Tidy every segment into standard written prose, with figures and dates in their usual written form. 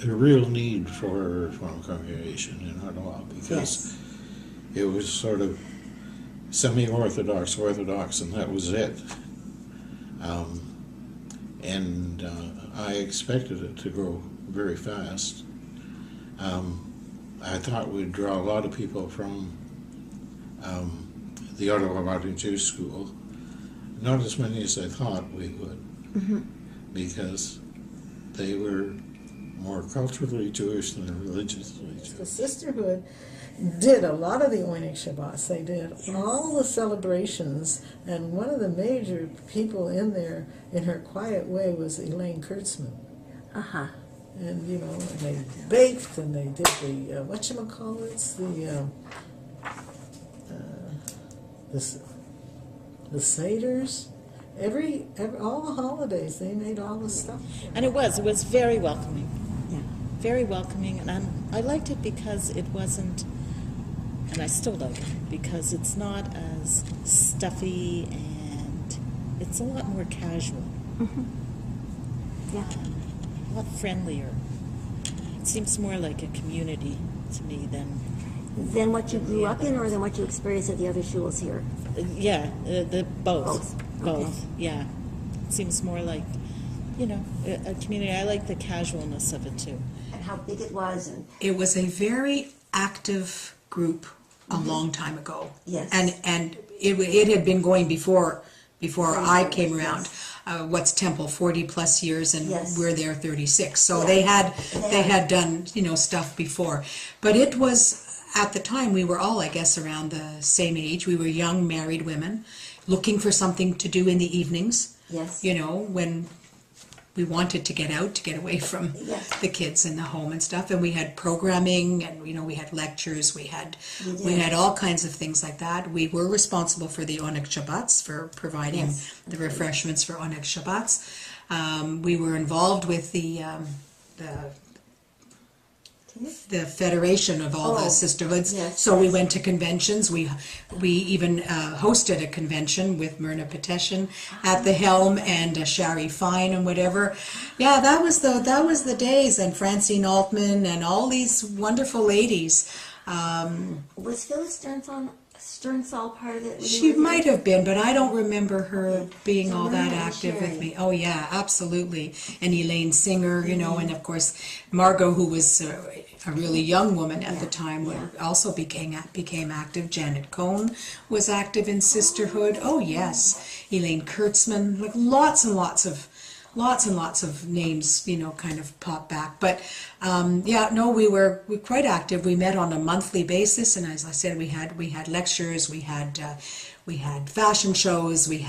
the real need for a reform congregation in Ottawa, because it was sort of semi-orthodox, orthodox, and that was it. And I expected it to grow very fast. I thought we'd draw a lot of people from the Ottawa Martin Jewish School. Not as many as I thought we would, because they were more culturally Jewish than religiously Jewish. The sisterhood did a lot of the Oinig Shabbats. They did all the celebrations, and one of the major people in there, in her quiet way, was Elaine Kurtzman. And you know, they baked, and they did the whatchamacallits, the seders. Every all the holidays, they made all the stuff. And it was very welcoming. Yeah. Very welcoming, and I liked it because it wasn't, and I still like it, because it's not as stuffy, and it's a lot more casual. Yeah. A lot friendlier. It seems more like a community to me than what you grew up in, or than what you experienced at the other shuls here? the both. Okay. Yeah. It seems more like, you know, a community. I like the casualness of it too. And how big it was, and it was a very active group a long time ago. Yes. And it had been going before I came around. What's Temple, 40 plus years, and we're there 36. So they had done, you know, stuff before. But it was, at the time, we were all, I guess, around the same age. We were young married women looking for something to do in the evenings. Yes. You know, when we wanted to get out, to get away from the kids in the home and stuff. And we had programming, and, you know, we had lectures, we had all kinds of things like that. We were responsible for the Oneg Shabbats, for providing the refreshments for Oneg Shabbats. We were involved with the federation of all the sisterhoods. So we went to conventions. We even hosted a convention with Myrna Peteshin at the helm, and Shari Fine and whatever. Yeah, that was the days, and Francine Altman and all these wonderful ladies. was Phyllis Sternthal part of it? She might have been, but I don't remember her being all that active with me. Oh yeah, absolutely. And Elaine Singer, you know, and of course Margot, who was a really young woman at the time, also became active. Janet Cohn was active in sisterhood. Oh yes, Elaine Kurtzman, like lots and lots of names, you know, kind of pop back. But we were quite active. We met on a monthly basis, and as I said, we had lectures, we had fashion shows, we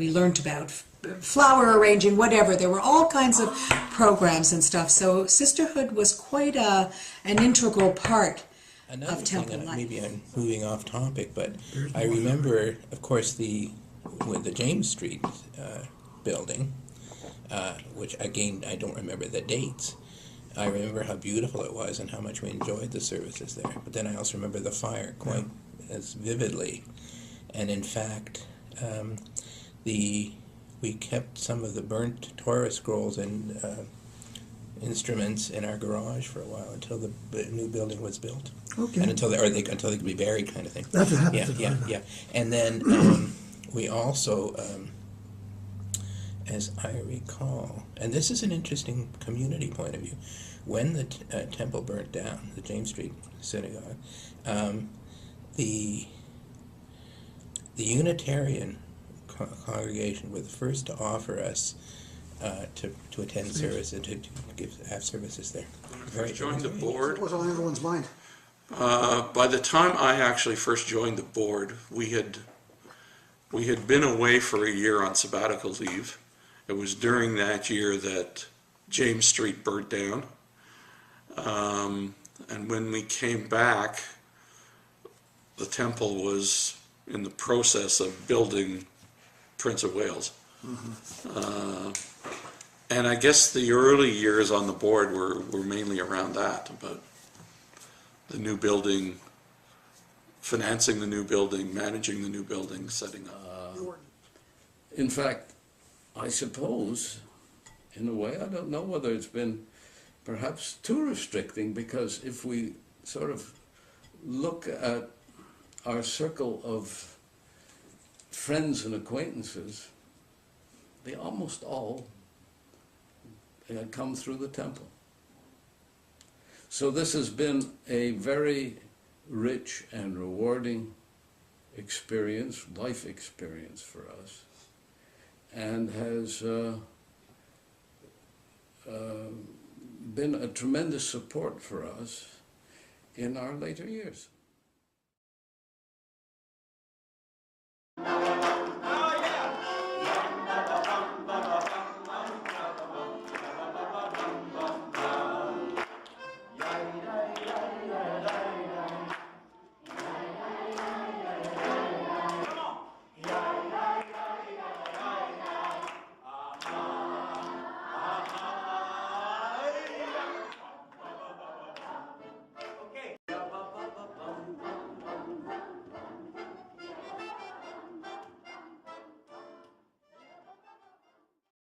learned about flower arranging, whatever. There were all kinds of programs and stuff. So sisterhood was quite an integral part of Temple life. Maybe I'm moving off topic, but I remember, of course, the James Street building, which again I don't remember the dates. I remember how beautiful it was and how much we enjoyed the services there. But then I also remember the fire quite as vividly. And in fact, we kept some of the burnt Torah scrolls and instruments in our garage for a while until the new building was built. Okay. And until they could be buried, kind of thing. That's what happened. Yeah. And then we also, as I recall, and this is an interesting community point of view, when the temple burnt down, the James Street Synagogue, the Unitarian congregation were the first to offer us to attend service and to have services there. I joined the board. It was on everyone's mind. By the time I actually first joined the board, we had been away for a year on sabbatical leave. It was during that year that James Street burnt down. And when we came back, the temple was in the process of building Prince of Wales. And I guess the early years on the board were mainly around that, about the new building, financing the new building, managing the new building, setting up. In fact, I suppose, in a way, I don't know whether it's been perhaps too restricting, because if we sort of look at our circle of friends and acquaintances, they almost all come through the temple. So this has been a very rich and rewarding experience, life experience for us, and has been a tremendous support for us in our later years.